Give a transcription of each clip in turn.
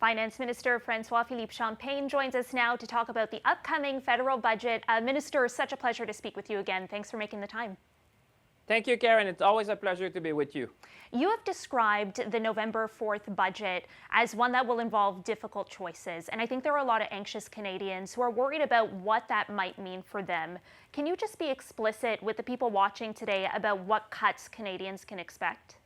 Finance Minister Francois Philippe Champagne joins us now to talk about the upcoming federal budget. Minister, such a pleasure to speak with you again. Thanks for making the time. Thank you, Caryn. It's always a pleasure to be with you. You have described the November 4th budget as one that will involve difficult choices. And I think there are a lot of anxious Canadians who are worried about what that might mean for them. Can you just be explicit with the people watching today about what cuts Canadians can expect?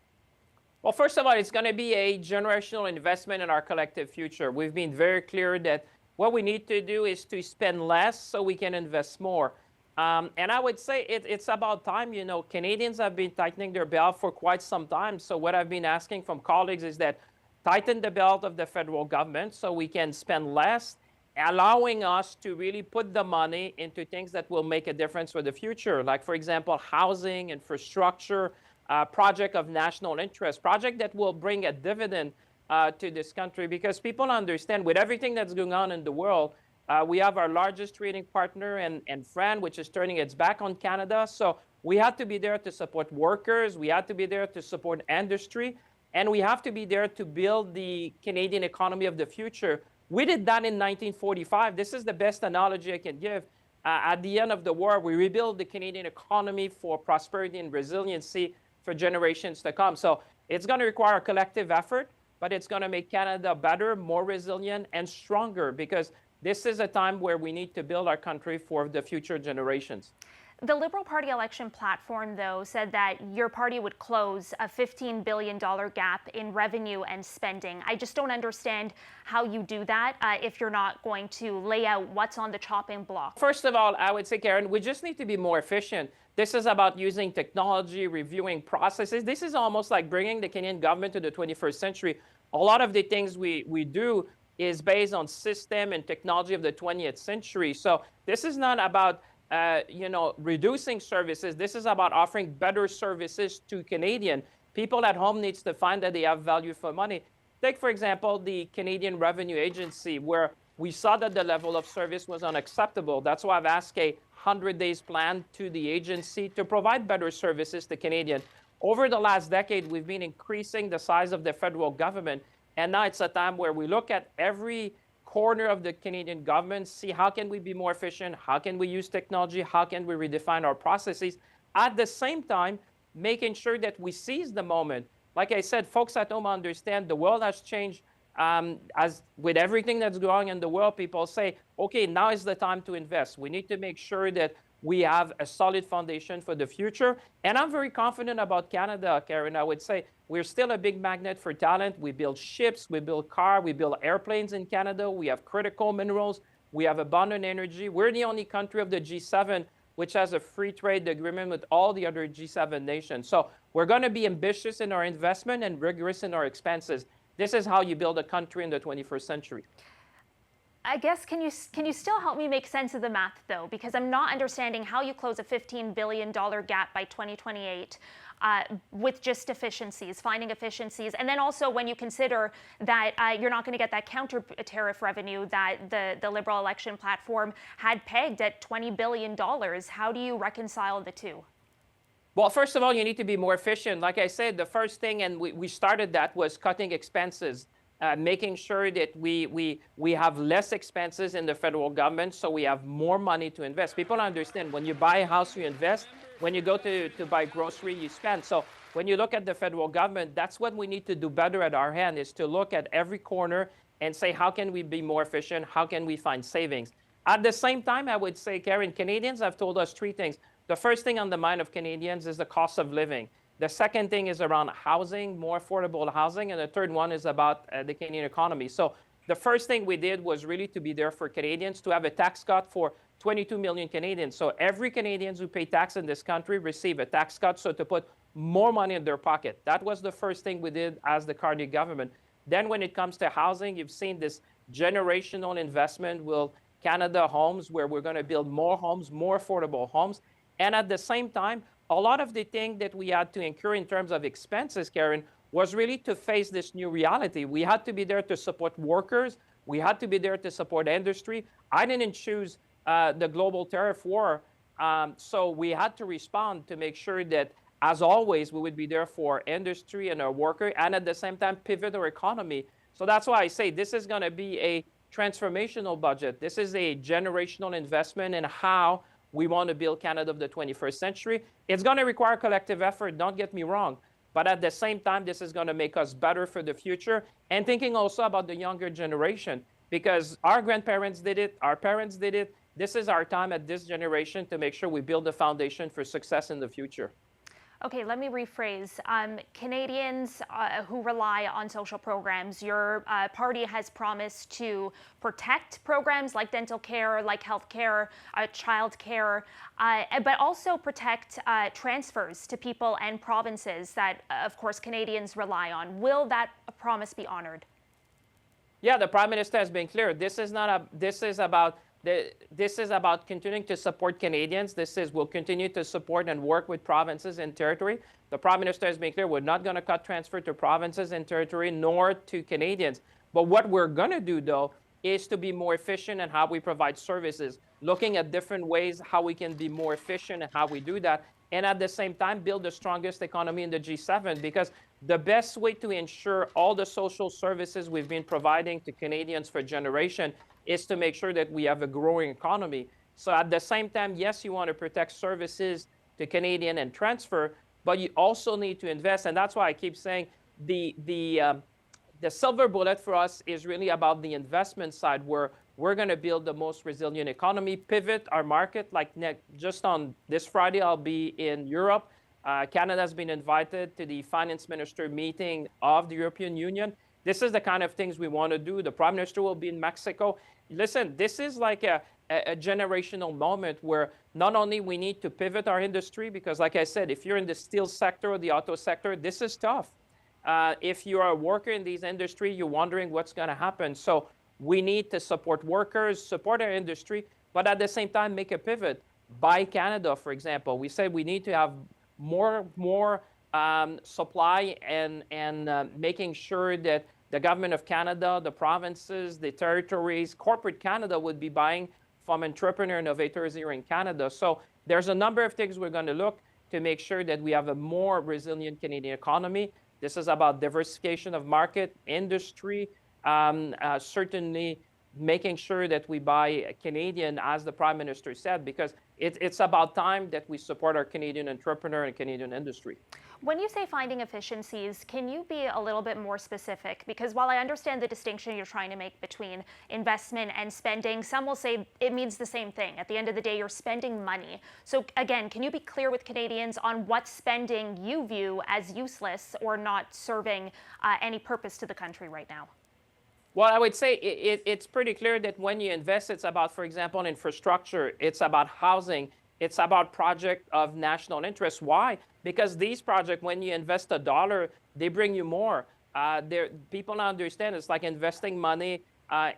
Well, first of all, it's going to be a generational investment in our collective future. We've been very clear that what we need to do is to spend less so we can invest more. And I would say it's about time. You know, Canadians have been tightening their belt for quite some time. So what I've been asking from colleagues is that tighten the belt of the federal government so we can spend less, allowing us to really put the money into things that will make a difference for the future. Like, for example, housing, infrastructure, project of national interest, project that will bring a dividend to this country, because people understand with everything that's going on in the world, we have our largest trading partner and friend, which is turning its back on Canada. So we have to be there to support workers. We have to be there to support industry. And we have to be there to build the Canadian economy of the future. We did that in 1945. This is the best analogy I can give. At the end of the war, we rebuilt the Canadian economy for prosperity and resiliency for generations to come. So it's going to require a collective effort, but it's going to make Canada better, more resilient, and stronger, because this is a time where we need to build our country for the future generations. The Liberal Party election platform, though, said that your party would close a $15 billion gap in revenue and spending. I just don't understand how you do that if you're not going to lay out what's on the chopping block. First of all, I would say, Caryn, we just need to be more efficient. This is about using technology, reviewing processes. This is almost like bringing the Canadian government to the 21st century. A lot of the things we do is based on system and technology of the 20th century. So this is not about reducing services. This is about offering better services to Canadian. People at home needs to find that they have value for money. Take, for example, the Canadian Revenue Agency, where we saw that the level of service was unacceptable. That's why I've asked a 100 days plan to the agency to provide better services to Canadians. Over the last decade, we've been increasing the size of the federal government. And now it's a time where we look at every corner of the Canadian government, see how can we be more efficient, how can we use technology, how can we redefine our processes, at the same time, making sure that we seize the moment. Like I said, folks at home understand the world has changed. As with everything that's going on in the world, people say, okay, now is the time to invest. We need to make sure that we have a solid foundation for the future. And I'm very confident about Canada, Caryn. I would say we're still a big magnet for talent. We build ships, we build cars, we build airplanes in Canada. We have critical minerals. We have abundant energy. We're the only country of the G7 which has a free trade agreement with all the other G7 nations. So we're going to be ambitious in our investment and rigorous in our expenses. This is how you build a country in the 21st century. I guess, can you still help me make sense of the math, though? Because I'm not understanding how you close a $15 billion gap by 2028 with just efficiencies, finding efficiencies. And then also when you consider that you're not going to get that counter tariff revenue that the Liberal election platform had pegged at $20 billion. How do you reconcile the two? Well, first of all, you need to be more efficient. Like I said, the first thing, and we started that, was cutting expenses. Making sure that we have less expenses in the federal government so we have more money to invest. People understand when you buy a house, you invest. When you go to buy grocery, you spend. So when you look at the federal government, that's what we need to do better at our hand, is to look at every corner and say, how can we be more efficient? How can we find savings? At the same time, I would say, Caryn, Canadians have told us three things. The first thing on the mind of Canadians is the cost of living. The second thing is around housing, more affordable housing. And the third one is about the Canadian economy. So the first thing we did was really to be there for Canadians, to have a tax cut for 22 million Canadians. So every Canadian who pay tax in this country receive a tax cut, so to put more money in their pocket. That was the first thing we did as the Carney government. Then when it comes to housing, you've seen this generational investment with Canada Homes, where we're going to build more homes, more affordable homes. And at the same time, a lot of the things that we had to incur in terms of expenses, Caryn, was really to face this new reality. We had to be there to support workers. We had to be there to support industry. I didn't choose the global tariff war, so we had to respond to make sure that, as always, we would be there for industry and our workers, and at the same time pivot our economy So that's why I say this is going to be a transformational budget. This is a generational investment in how we want to build Canada of the 21st century. It's going to require collective effort, don't get me wrong. But at the same time, this is going to make us better for the future. And thinking also about the younger generation, because our grandparents did it, our parents did it. This is our time at this generation to make sure we build the foundation for success in the future. Okay, let me rephrase. Canadians who rely on social programs, your party has promised to protect programs like dental care, like health care, child care, but also protect transfers to people and provinces that, of course, Canadians rely on. Will that promise be honored? Yeah, the Prime Minister has been clear. This is about continuing to support Canadians. We'll continue to support and work with provinces and territory. The Prime Minister has been clear, we're not going to cut transfer to provinces and territory nor to Canadians. But what we're going to do, though, is to be more efficient in how we provide services, looking at different ways how we can be more efficient and how we do that. And at the same time, build the strongest economy in the G7, because the best way to ensure all the social services we've been providing to Canadians for generations is to make sure that we have a growing economy. So at the same time, yes, you want to protect services to Canadian and transfer, but you also need to invest. And that's why I keep saying the silver bullet for us is really about the investment side, where we're going to build the most resilient economy, pivot our market. Like just on this Friday, I'll be in Europe. Canada has been invited to the finance minister meeting of the European Union. This is the kind of things we want to do. The Prime Minister will be in Mexico. Listen, this is like a generational moment where not only we need to pivot our industry, because like I said, if you're in the steel sector or the auto sector, this is tough. If you're a worker in these industries, you're wondering what's going to happen. So we need to support workers, support our industry, but at the same time, make a pivot. Buy Canada, for example. We said we need to have more supply and making sure that the government of Canada, the provinces, the territories, corporate Canada would be buying from entrepreneur innovators here in Canada. So there's a number of things we're going to look to make sure that we have a more resilient Canadian economy. This is about diversification of market, industry, certainly making sure that we buy Canadian, as the Prime Minister said, because it's about time that we support our Canadian entrepreneur and Canadian industry. When you say finding efficiencies, can you be a little bit more specific? Because while I understand the distinction you're trying to make between investment and spending, some will say it means the same thing. At the end of the day, you're spending money. So again, can you be clear with Canadians on what spending you view as useless or not serving any purpose to the country right now? Well, I would say it's pretty clear that when you invest, it's about, for example, infrastructure. It's about housing. It's about projects of national interest. Why? Because these projects, when you invest $1, they bring you more. People don't understand. It's like investing money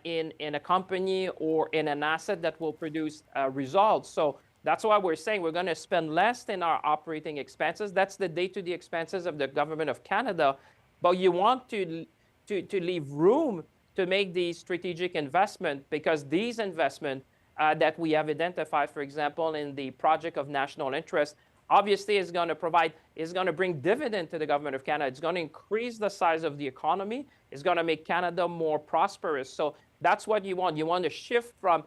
in a company or in an asset that will produce results. So that's why we're saying we're going to spend less in our operating expenses. That's the day-to-day expenses of the government of Canada. But you want to leave room to make these strategic investments, because these investments that we have identified, for example, in the project of national interest, obviously is going to bring dividend to the government of Canada. It's going to increase the size of the economy. It's going to make Canada more prosperous. So that's what you want. You want to shift from,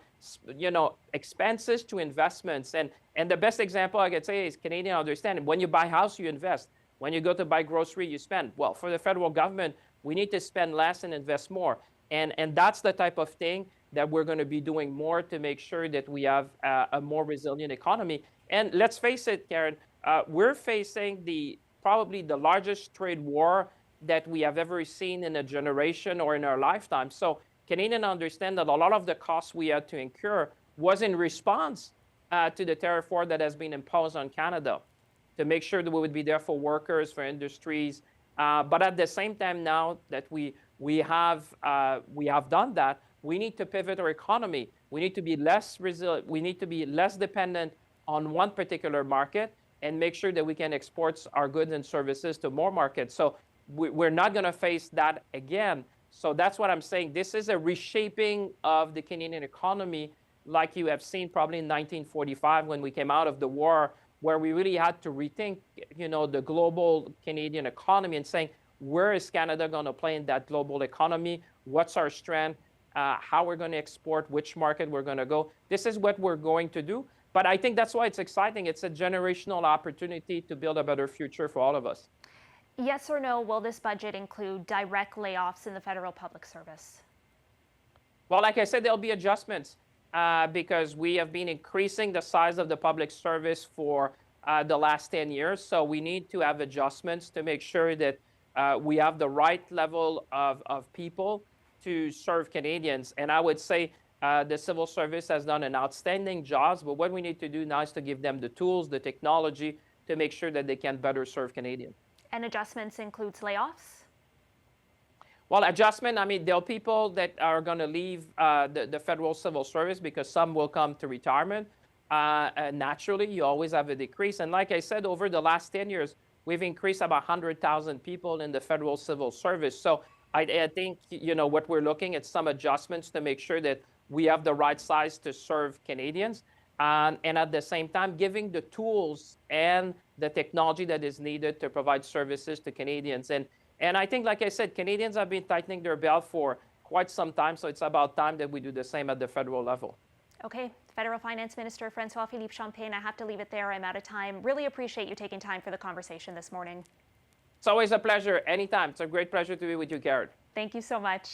expenses to investments. And the best example I could say is Canadian understanding. When you buy a house, you invest. When you go to buy grocery, you spend. Well, for the federal government, we need to spend less and invest more. And that's the type of thing that we're going to be doing more to make sure that we have a more resilient economy. And let's face it, Caryn, we're facing probably the largest trade war that we have ever seen in a generation or in our lifetime. So Canadians understand that a lot of the costs we had to incur was in response to the tariff war that has been imposed on Canada, to make sure that we would be there for workers, for industries. But at the same time, now that we have done that, we need to pivot our economy. We need to be less resilient. We need to be less dependent on one particular market and make sure that we can export our goods and services to more markets. So we're not going to face that again. So that's what I'm saying. This is a reshaping of the Canadian economy, like you have seen probably in 1945 when we came out of the war, where we really had to rethink, the global Canadian economy and saying, where is Canada going to play in that global economy? What's our strength? How we're going to export, which market we're going to go. This is what we're going to do. But I think that's why it's exciting. It's a generational opportunity to build a better future for all of us. Yes or no, will this budget include direct layoffs in the federal public service? Well, like I said, there'll be adjustments because we have been increasing the size of the public service for the last 10 years. So we need to have adjustments to make sure that we have the right level of people to serve Canadians. And I would say the civil service has done an outstanding job, but what we need to do now is to give them the tools, the technology to make sure that they can better serve Canadians. And adjustments includes layoffs? Well, adjustment, I mean, there are people that are going to leave the federal civil service because some will come to retirement. Naturally, you always have a decrease. And like I said, over the last 10 years, we've increased about 100,000 people in the federal civil service. So I think, what we're looking at some adjustments to make sure that we have the right size to serve Canadians. And at the same time, giving the tools and the technology that is needed to provide services to Canadians. And I think, like I said, Canadians have been tightening their belt for quite some time, so it's about time that we do the same at the federal level. Okay, Federal Finance Minister Francois Philippe Champagne, I have to leave it there. I'm out of time. Really appreciate you taking time for the conversation this morning. It's always a pleasure, anytime. It's a great pleasure to be with you, Caryn. Thank you so much.